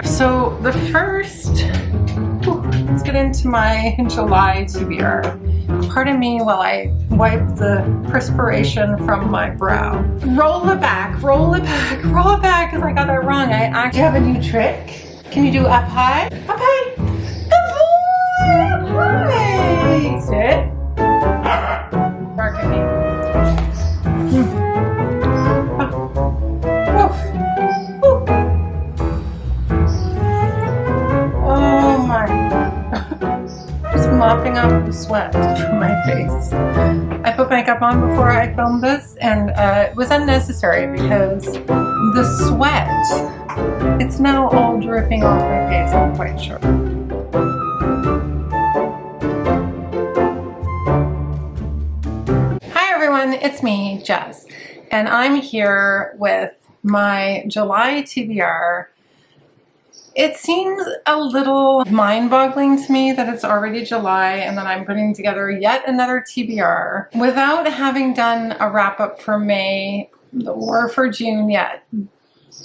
So the first, let's get into my July TBR. Pardon me while I wipe the perspiration from my brow. Roll it back, roll it back, roll it back, because I got that wrong. I actually have a new trick. Can you do up high? Up high. Good boy. Hi. Sit. Bark at me. Oh my. Just mopping up the sweat from my face. I put makeup on before I filmed this, and it was unnecessary because the sweat, it's now all dripping off my face, I'm quite sure. Hi everyone, it's me, Jess, and I'm here with my July TBR. It seems a little mind-boggling to me that it's already July and that I'm putting together yet another TBR without having done a wrap-up for May or for June yet.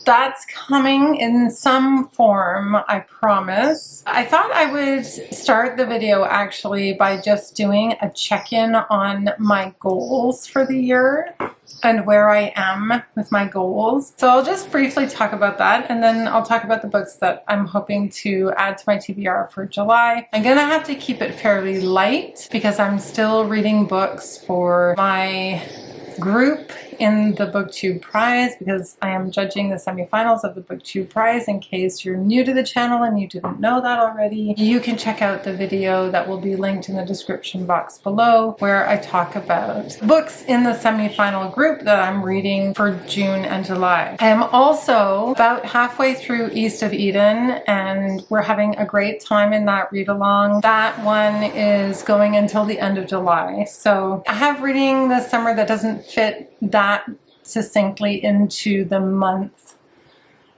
That's coming in some form, I promise. I thought I would start the video actually by just doing a check-in on my goals for the year and where I am with my goals. So I'll just briefly talk about that, and then I'll talk about the books that I'm hoping to add to my TBR for July. I'm gonna have to keep it fairly light because I'm still reading books for my group in the BookTube Prize, because I am judging the semifinals of the BookTube Prize. In case you're new to the channel and you didn't know that already, you can check out the video that will be linked in the description box below where I talk about books in the semifinal group that I'm reading for June and July. I am also about halfway through East of Eden and we're having a great time in that read along. That one is going until the end of July. So I have reading this summer that doesn't fit that succinctly into the month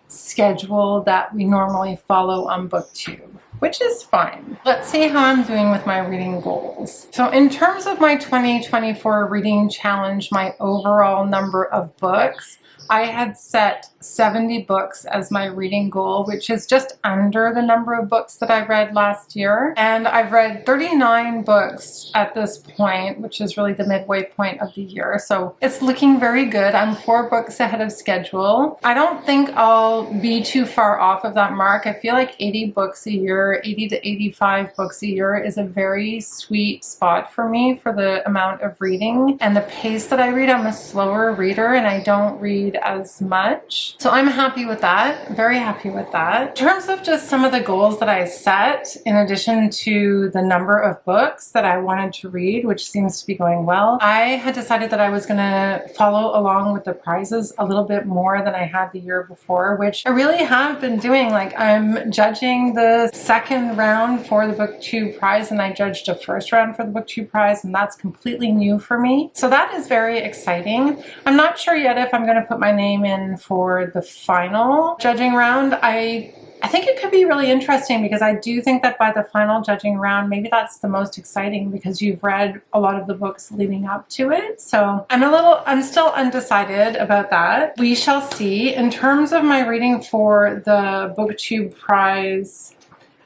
schedule that we normally follow on BookTube, which is fine. Let's see how I'm doing with my reading goals. So in terms of my 2024 reading challenge, my overall number of books, I had set 70 books as my reading goal, which is just under the number of books that I read last year. And I've read 39 books at this point, which is really the midway point of the year. So it's looking very good. I'm 4 books ahead of schedule. I don't think I'll be too far off of that mark. I feel like 80 books a year, 80 to 85 books a year is a very sweet spot for me for the amount of reading and the pace that I read. I'm a slower reader and I don't read as much. So I'm happy with that, very happy with that. In terms of just some of the goals that I set, in addition to the number of books that I wanted to read, which seems to be going well, I had decided that I was gonna follow along with the prizes a little bit more than I had the year before, which I really have been doing. Like, I'm judging the second round for the BookTube Prize and I judged a first round for the BookTube Prize, and that's completely new for me. So that is very exciting. I'm not sure yet if I'm gonna put my name in for the final judging round. I think it could be really interesting because I do think that by the final judging round, maybe that's the most exciting because you've read a lot of the books leading up to it. So I'm still undecided about that. We shall see. In terms of my reading for the BookTube Prize,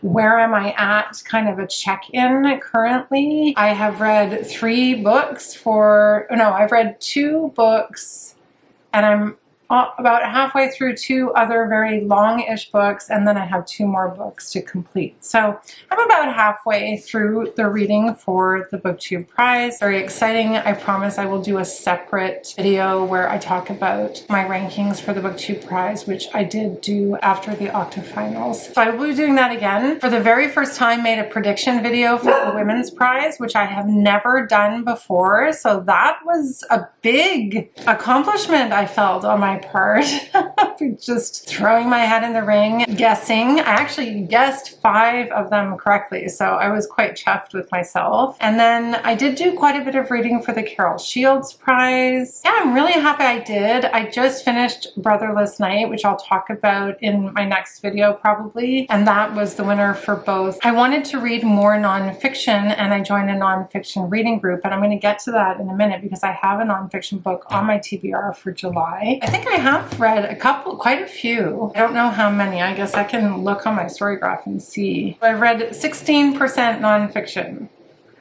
where am I at? Kind of a check-in currently. I have read 3 books I've read 2 books and I'm about halfway through 2 other very long-ish books, and then I have 2 more books to complete. So I'm about halfway through the reading for the BookTube Prize. Very exciting. I promise I will do a separate video where I talk about my rankings for the BookTube Prize, which I did do after the octafinals. So I will be doing that again. For the very first time, made a prediction video for the Women's Prize, which I have never done before. So that was a big accomplishment I felt on my part. Just throwing my head in the ring, guessing. I actually guessed 5 of them correctly, so I was quite chuffed with myself. And then I did do quite a bit of reading for the Carol Shields Prize. Yeah, I'm really happy I did. I just finished Brotherless Night, which I'll talk about in my next video probably, and that was the winner for both. I wanted to read more nonfiction and I joined a nonfiction reading group, and I'm going to get to that in a minute because I have a nonfiction book on my TBR for July. I think think I have read a couple, quite a few. I don't know how many. I guess I can look on my story graph and see. I've read 16% nonfiction.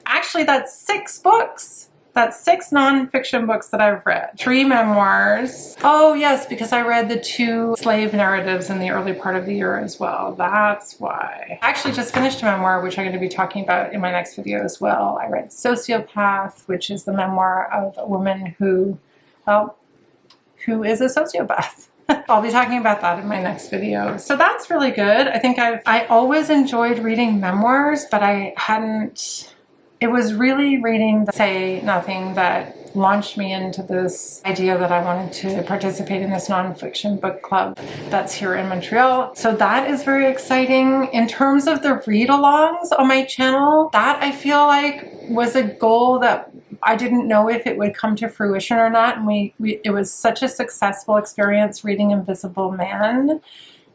Actually, that's 6 books. That's 6 nonfiction books that I've read. 3 memoirs. Oh yes, because I read the 2 slave narratives in the early part of the year as well. That's why. I actually just finished a memoir, which I'm going to be talking about in my next video as well. I read Sociopath, which is the memoir of a woman who, well, who is a sociopath. I'll be talking about that in my next video. So that's really good. I think I always enjoyed reading memoirs, but I hadn't. It was really reading the Say Nothing that launched me into this idea that I wanted to participate in this nonfiction book club that's here in Montreal. So that is very exciting. In terms of the read-alongs on my channel, that I feel like was a goal that I didn't know if it would come to fruition or not. And it was such a successful experience reading Invisible Man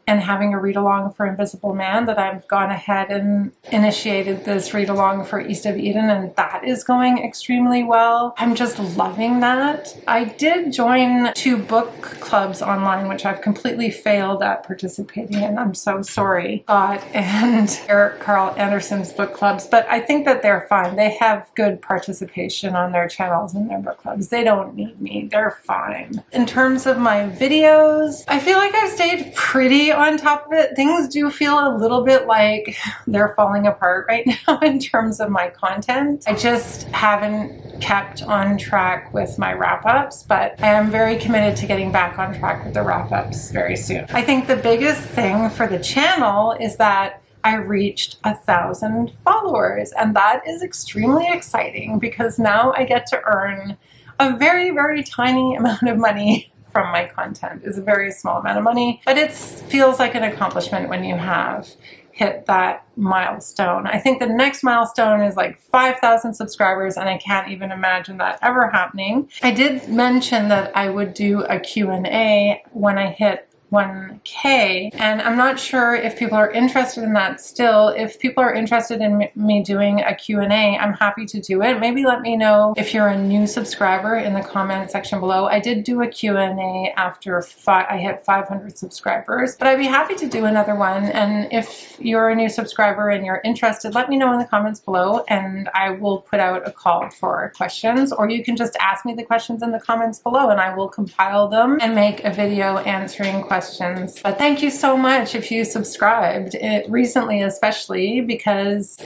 and having a read-along for Invisible Man that I've gone ahead and initiated this read-along for East of Eden, and that is going extremely well. I'm just loving that. I did join 2 book clubs online, which I've completely failed at participating in. I'm so sorry. Scott and Eric Carl Anderson's book clubs, but I think that they're fine. They have good participation on their channels and their book clubs. They don't need me. They're fine. In terms of my videos, I feel like I've stayed pretty on top of it. Things do feel a little bit like they're falling apart right now in terms of my content. I just haven't kept on track with my wrap-ups, but I am very committed to getting back on track with the wrap-ups very soon. I think the biggest thing for the channel is that I reached 1,000 followers, and that is extremely exciting because now I get to earn a very, very tiny amount of money from my content. Is a very small amount of money, but it feels like an accomplishment when you have hit that milestone. I think the next milestone is like 5,000 subscribers, and I can't even imagine that ever happening. I did mention that I would do a Q&A when I hit 1K, and I'm not sure if people are interested in that still. If people are interested in me doing a Q&A, I'm happy to do it. Maybe let me know if you're a new subscriber in the comment section below. I did do a Q&A after I hit 500 subscribers, but I'd be happy to do another one. And if you're a new subscriber and you're interested, let me know in the comments below, and I will put out a call for questions, or you can just ask me the questions in the comments below and I will compile them and make a video answering questions. But thank you so much if you subscribed recently, especially because,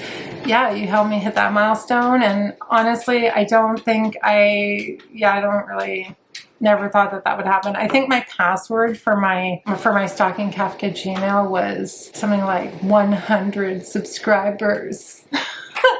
yeah, you helped me hit that milestone. And honestly, I don't think never thought that that would happen. I think my password for my stalkingkafka Gmail was something like 100 subscribers.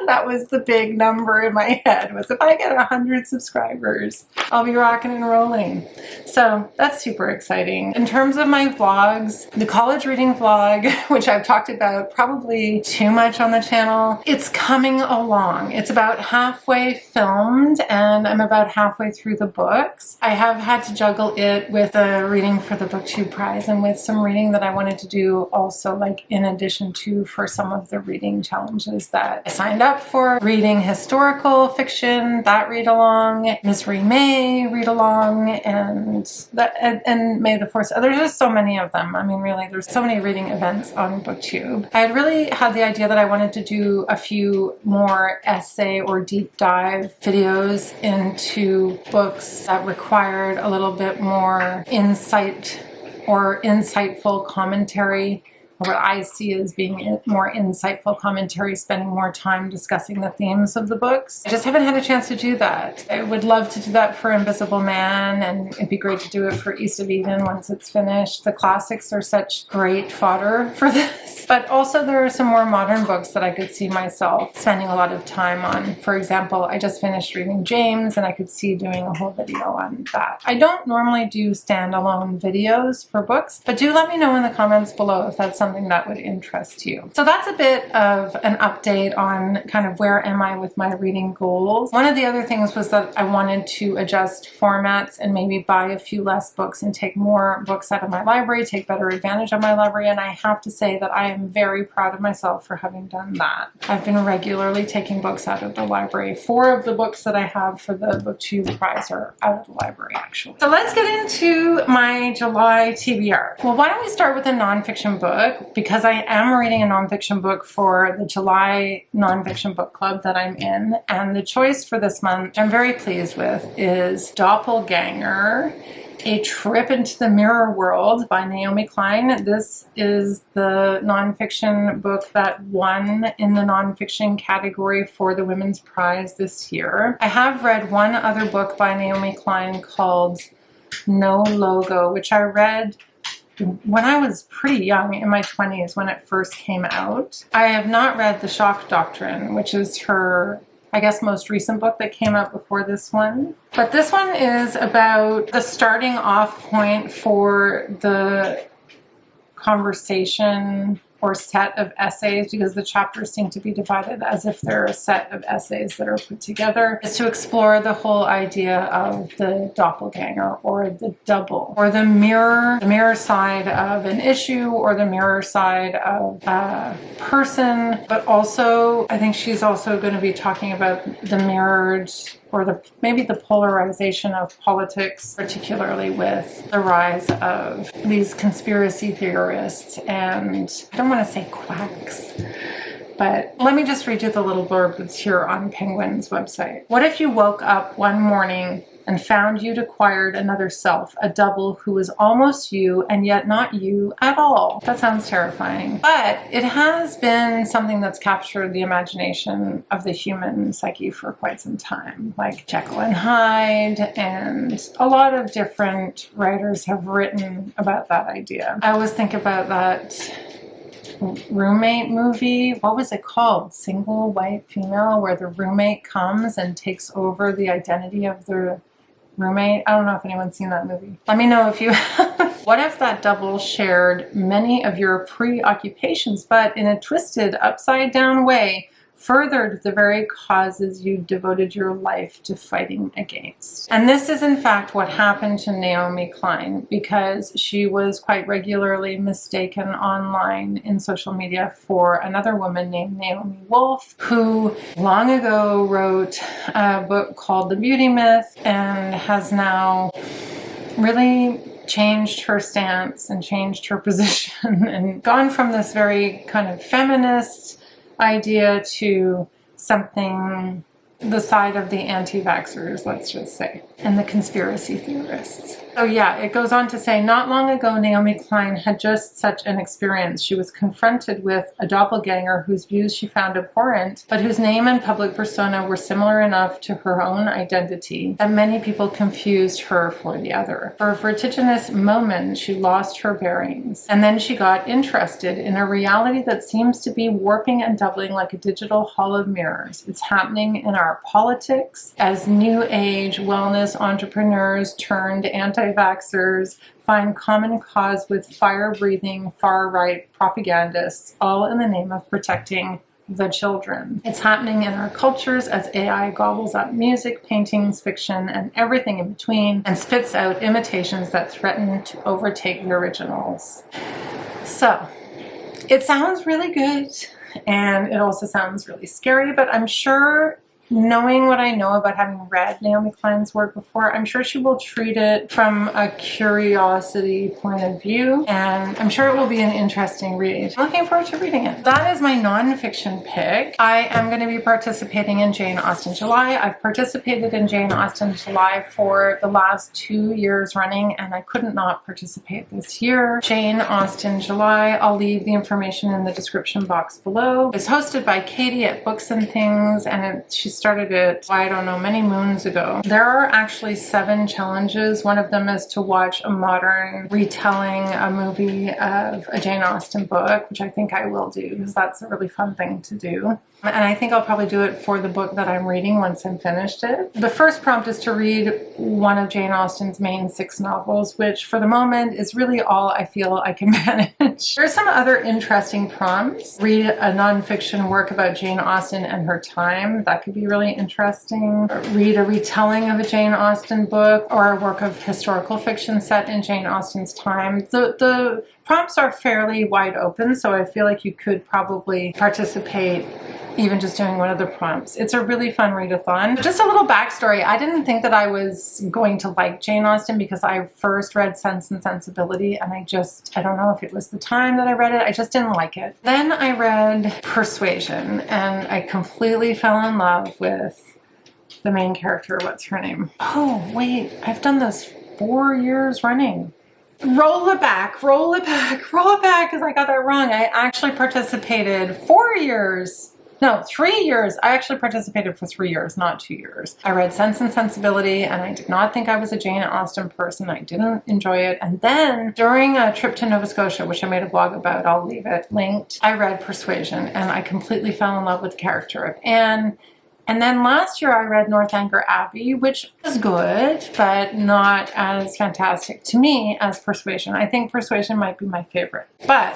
That was the big number in my head, was if I get 100 subscribers, I'll be rocking and rolling. So that's super exciting. In terms of my vlogs, the college reading vlog, which I've talked about probably too much on the channel, it's coming along. It's about halfway filmed and I'm about halfway through the books. I have had to juggle it with a reading for the BookTube Prize and with some reading that I wanted to do also, like in addition to for some of the reading challenges that I signed up for. Reading historical fiction, that read along, Miss May read along, and May the Force. There's just so many of them. I mean, really, there's so many reading events on BookTube. I had really had the idea that I wanted to do a few more essay or deep dive videos into books that required a little bit more insight or insightful commentary, or what I see as being more insightful commentary, spending more time discussing the themes of the books. I just haven't had a chance to do that. I would love to do that for Invisible Man, and it'd be great to do it for East of Eden once it's finished. The classics are such great fodder for this. But also there are some more modern books that I could see myself spending a lot of time on. For example, I just finished reading James, and I could see doing a whole video on that. I don't normally do standalone videos for books, but do let me know in the comments below if that's something something that would interest you. So that's a bit of an update on kind of where am I with my reading goals. One of the other things was that I wanted to adjust formats and maybe buy a few less books and take more books out of my library, take better advantage of my library, and I have to say that I am very proud of myself for having done that. I've been regularly taking books out of the library. 4 of the books that I have for the BookTube Prize are out of the library, actually. So let's get into my July TBR. Well, why don't we start with a nonfiction book, because I am reading a nonfiction book for the July nonfiction book club that I'm in, and the choice for this month, which I'm very pleased with, is Doppelgänger, A Trip into the Mirror World by Naomi Klein. This is the nonfiction book that won in the nonfiction category for the Women's Prize this year. I have read one other book by Naomi Klein called No Logo, which I read when I was pretty young, in my 20s, when it first came out. I have not read The Shock Doctrine, which is her, I guess, most recent book that came out before this one. But this one is about the starting off point for the conversation or set of essays, because the chapters seem to be divided as if they're a set of essays that are put together, is to explore the whole idea of the doppelganger, or the double, or the mirror side of an issue, or the mirror side of a person. But also, I think she's also going to be talking about the mirrored, or maybe the polarization of politics, particularly with the rise of these conspiracy theorists and, I don't want to say quacks, but let me just read you the little blurb that's here on Penguin's website. What if you woke up one morning and found you'd acquired another self, a double who was almost you and yet not you at all? That sounds terrifying. But it has been something that's captured the imagination of the human psyche for quite some time, like Jekyll and Hyde, and a lot of different writers have written about that idea. I always think about that roommate movie. What was it called? Single White Female, where the roommate comes and takes over the identity of the roommate. I don't know if anyone's seen that movie. Let me know if you have. What if that double shared many of your preoccupations, but in a twisted, upside down way, furthered the very causes you devoted your life to fighting against? And this is in fact what happened to Naomi Klein, because she was quite regularly mistaken online in social media for another woman named Naomi Wolf, who long ago wrote a book called The Beauty Myth and has now really changed her stance and changed her position and gone from this very kind of feminist idea to something the side of the anti-vaxxers, let's just say, and the conspiracy theorists. So yeah, it goes on to say, not long ago, Naomi Klein had just such an experience. She was confronted with a doppelganger whose views she found abhorrent, but whose name and public persona were similar enough to her own identity that many people confused her for the other. For a vertiginous moment, she lost her bearings, and then she got interested in a reality that seems to be warping and doubling like a digital hall of mirrors. It's happening in our politics as new age wellness entrepreneurs turned anti-vaxxers find common cause with fire-breathing far-right propagandists, all in the name of protecting the children. It's happening in our cultures as AI gobbles up music, paintings, fiction, and everything in between, and spits out imitations that threaten to overtake the originals. So, it sounds really good, and it also sounds really scary, but I'm sure, knowing what I know about having read Naomi Klein's work before, I'm sure she will treat it from a curiosity point of view, and I'm sure it will be an interesting read. I'm looking forward to reading it. That is my nonfiction pick. I am going to be participating in Jane Austen July. I've participated in Jane Austen July for the last 2 years running, and I couldn't not participate this year. Jane Austen July, I'll leave the information in the description box below. It's hosted by Katie at Books and Things, and she's started it, I don't know, many moons ago. There are actually 7 challenges. One of them is to watch a modern retelling, a movie of a Jane Austen book, which I think I will do because that's a really fun thing to do. And I think I'll probably do it for the book that I'm reading once I'm finished it. The first prompt is to read one of Jane Austen's main 6 novels, which for the moment is really all I feel I can manage. There's some other interesting prompts. Read a nonfiction work about Jane Austen and her time. That could be really interesting. Read a retelling of a Jane Austen book or a work of historical fiction set in Jane Austen's time. The prompts are fairly wide open, so I feel like you could probably participate even just doing one of the prompts. It's a really fun readathon. Just a little backstory. I didn't think that I was going to like Jane Austen because I first read Sense and Sensibility, and I don't know if it was the time that I read it, I just didn't like it. Then I read Persuasion, and I completely fell in love with the main character. What's her name? Oh, wait, I've done this 4 years running. Roll it back, because I got that wrong. I actually participated 4 years. No, 3 years. I actually participated for 3 years, not 2 years. I read Sense and Sensibility, and I did not think I was a Jane Austen person. I didn't enjoy it. And then during a trip to Nova Scotia, which I made a blog about, I'll leave it linked, I read Persuasion, and I completely fell in love with the character of Anne. And then last year I read Northanger Abbey, which was good, but not as fantastic to me as Persuasion. I think Persuasion might be my favorite. But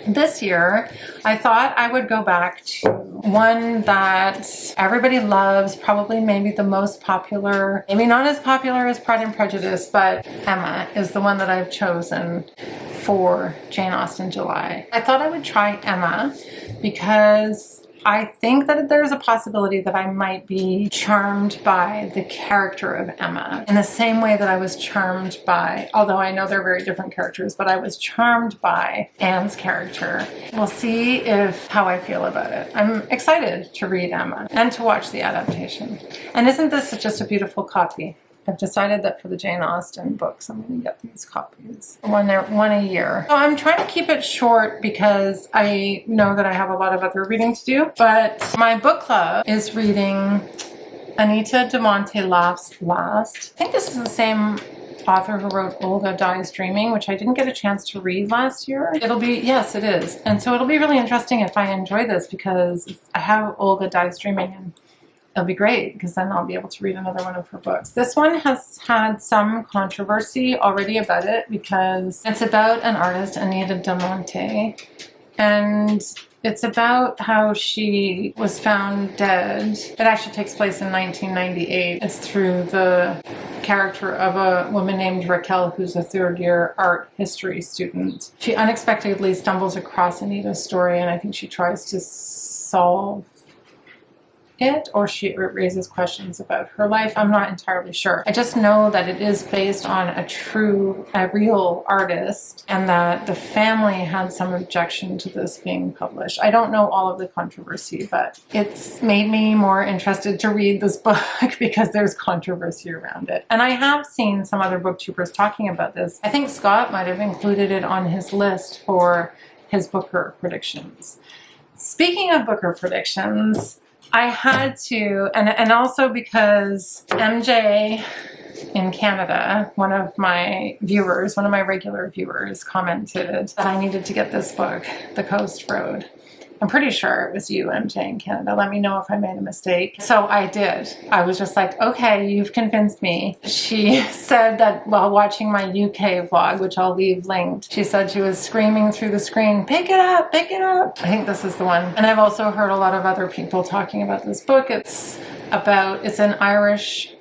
this year, I thought I would go back to one that everybody loves, probably maybe the most popular, maybe not as popular as Pride and Prejudice, but Emma is the one that I've chosen for Jane Austen July. I thought I would try Emma because I think that there's a possibility that I might be charmed by the character of Emma in the same way that I was charmed by, although I know they're very different characters, but I was charmed by Anne's character. We'll see how I feel about it. I'm excited to read Emma and to watch the adaptation. And isn't this just a beautiful copy? I've decided that for the Jane Austen books, I'm going to get these copies. One a year. So I'm trying to keep it short because I know that I have a lot of other reading to do. But my book club is reading Anita de Monte Laughs Last. I think this is the same author who wrote Olga Dies Dreaming, which I didn't get a chance to read last year. Yes, it is. And so it'll be really interesting if I enjoy this because I have Olga Dies Dreaming and it'll be great because then I'll be able to read another one of her books. This one has had some controversy already about it because it's about an artist, Anita de Monte, and it's about how she was found dead. It actually takes place in 1998. It's through the character of a woman named Raquel, who's a third-year art history student. She unexpectedly stumbles across Anita's story, and I think she tries to solve it, or she raises questions about her life. I'm not entirely sure. I just know that it is based on a real artist, and that the family had some objection to this being published. I don't know all of the controversy, but it's made me more interested to read this book because there's controversy around it. And I have seen some other booktubers talking about this. I think Scott might have included it on his list for his Booker predictions. Speaking of Booker predictions, I had to, and also because MJ in Canada, one of my regular viewers, commented that I needed to get this book, The Coast Road. I'm pretty sure it was you, MJ in Canada. Let me know if I made a mistake. So I did. I was just like, okay, you've convinced me. She said that while watching my UK vlog, which I'll leave linked, she said she was screaming through the screen, pick it up, pick it up. I think this is the one. And I've also heard a lot of other people talking about this book. It's an Irish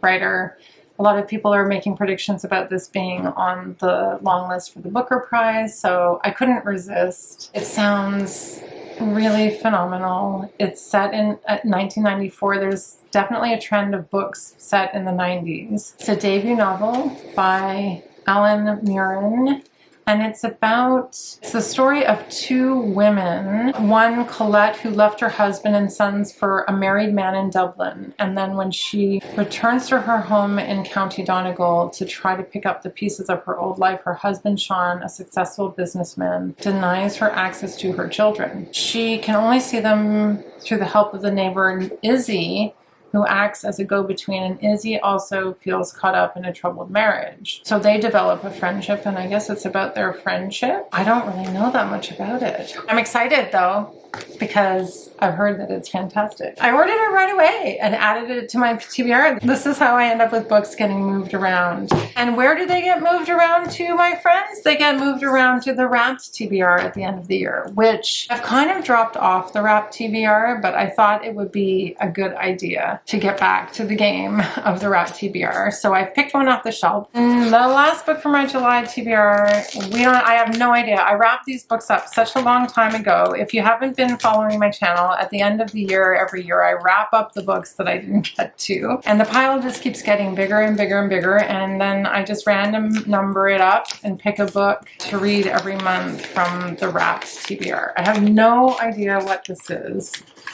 writer. A lot of people are making predictions about this being on the long list for the Booker Prize, so I couldn't resist. It sounds really phenomenal. It's set in 1994. There's definitely a trend of books set in the 90s. It's a debut novel by Alan Murrin, And it's the story of two women. One, Colette, who left her husband and sons for a married man in Dublin. And then when she returns to her home in County Donegal to try to pick up the pieces of her old life, her husband, Sean, a successful businessman, denies her access to her children. She can only see them through the help of the neighbor, Izzy, who acts as a go-between, and Izzy also feels caught up in a troubled marriage. So they develop a friendship, and I guess it's about their friendship. I don't really know that much about it. I'm excited though, because I've heard that it's fantastic. I ordered it right away and added it to my TBR. This is how I end up with books getting moved around. And where do they get moved around to, my friends? They get moved around to the Wrapped TBR at the end of the year, which I've kind of dropped off the Wrapped TBR, but I thought it would be a good idea to get back to the game of the Wrapped TBR. So I picked one off the shelf. And the last book for my July TBR, I have no idea. I wrapped these books up such a long time ago. If you haven't been following my channel, at the end of the year, every year, I wrap up the books that I didn't get to. And the pile just keeps getting bigger and bigger and bigger. And then I just random number it up and pick a book to read every month from the Wrapped TBR. I have no idea what this is.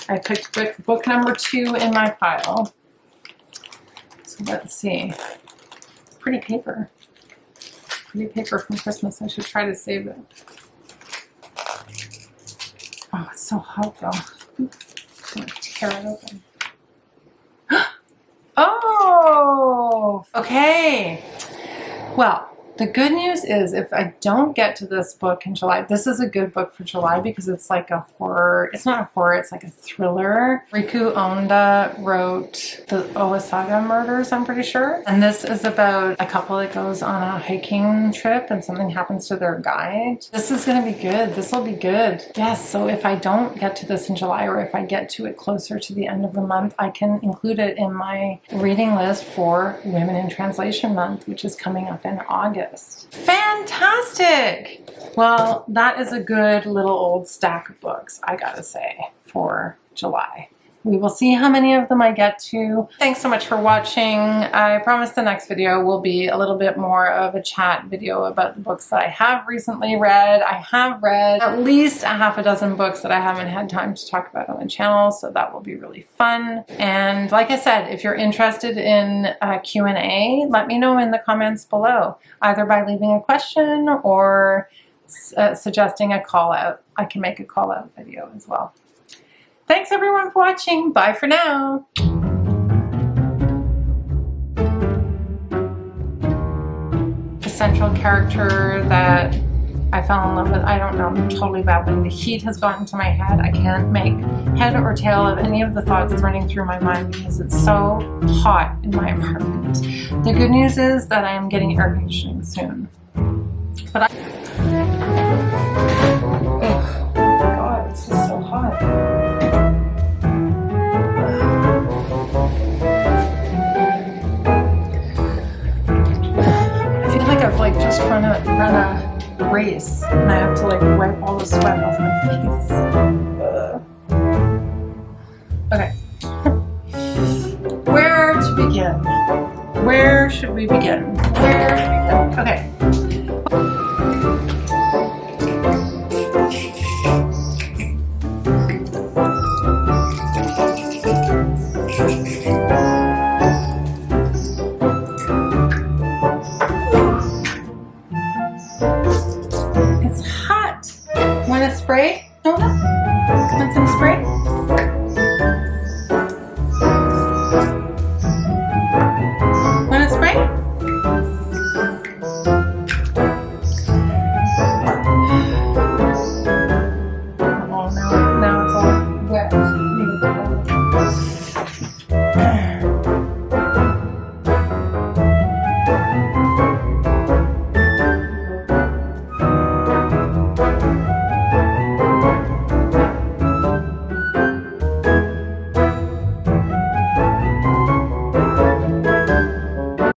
I picked book number 2 in my pile. So let's see. Pretty paper. Pretty paper from Christmas. I should try to save it. Oh, it's so hot though. I'm gonna tear it open. Oh, okay. Well, the good news is if I don't get to this book in July, this is a good book for July because it's like a horror. It's not a horror, it's like a thriller. Riku Onda wrote the Oasaga murders, I'm pretty sure. And this is about a couple that goes on a hiking trip and something happens to their guide. This is gonna be good. This will be good. Yes, so if I don't get to this in July, or if I get to it closer to the end of the month, I can include it in my reading list for Women in Translation Month, which is coming up in August. Fantastic! Well, that is a good little old stack of books, I gotta say, for July. We will see how many of them I get to. Thanks so much for watching. I promise the next video will be a little bit more of a chat video about the books that I have recently read. I have read at least a half a dozen books that I haven't had time to talk about on the channel, so that will be really fun. And like I said, if you're interested in a Q&A, let me know in the comments below, either by leaving a question or suggesting a call out. I can make a call out video as well. Thanks everyone for watching. Bye for now. The central character that I fell in love with, I don't know, I'm totally babbling. The heat has gotten to my head. I can't make head or tail of any of the thoughts running through my mind because it's so hot in my apartment. The good news is that I am getting air conditioning soon. But oh God, it's just so hot. I've just run a race and I have to like wipe all the sweat off my face. Okay. Where to begin? Where should we begin? Where to begin? Okay. It's hot. Want to spray?